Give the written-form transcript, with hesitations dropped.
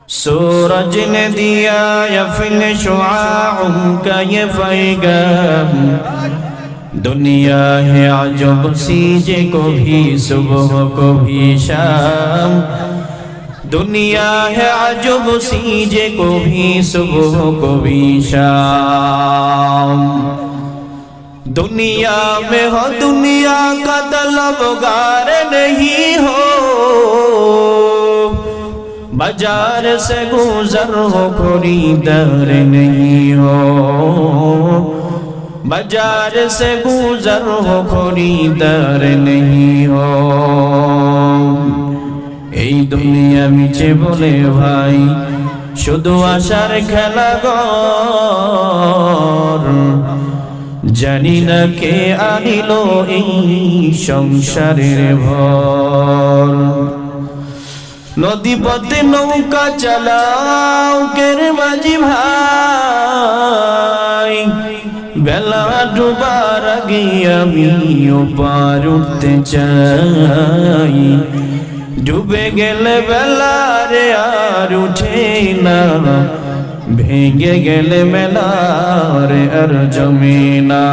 सूरज ने दिया यफिल शुआउं का ये पैगाम, दुनिया है अजब सी जे कभी सुबह कभी शाम, दुनिया है अजब सी जे कभी सुबह कभी शाम। दुनिया में हो दुनिया का तलबगार नहीं हो, बाजार से गुजर हो खरीदार नहीं हो, बाजार से गुजर हो खरीदार नहीं हो। এই দুনিয়া মিছে বলে ভাই শুধু আশার খেলাঘর, জানি না কে আনিল এই সংসারের ভর। নদী পথে নৌকা চালাও কের মাঝি ভাই, বেলা ডুবার আগে আমি ওপার উঠতে চাই, ডুবে গেলে বেলা রে আর উঠে না, ভেঙে গেলে মেলা রে আর জমে না।